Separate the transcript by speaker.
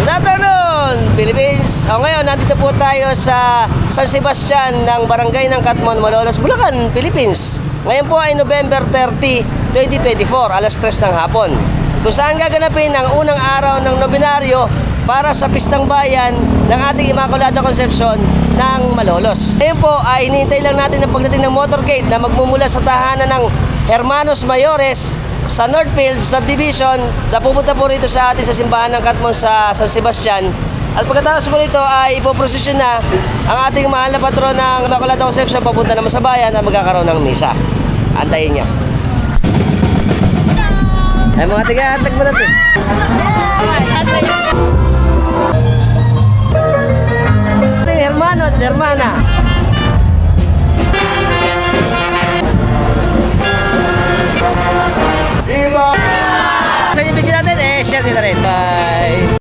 Speaker 1: Good afternoon, Philippines! O ngayon, nandito po tayo sa San Sebastian ng Barangay ng Catmon, Malolos, Bulacan, Philippines. Ngayon po ay November 30, 2024, alas 3 ng hapon. Kung saan gaganapin ang unang araw ng nobenaryo para sa Pistang Bayan ng ating Immaculada Concepcion ng Malolos. Ngayon po ay hinihintay lang natin ang pagdating ng motorcade na magmumula sa tahanan ng Hermanos Mayores sa Northfield Subdivision na pupunta po rito sa atin sa simbahan ng Catmon sa San Sebastian. At pagkatapos po rito ay ipoprosesyon na ang ating mahal na patron ng Immaculada Concepcion papunta naman sa bayan at magkakaroon ng misa. Antayin niyo. Ay mga tiga-atag mo natin.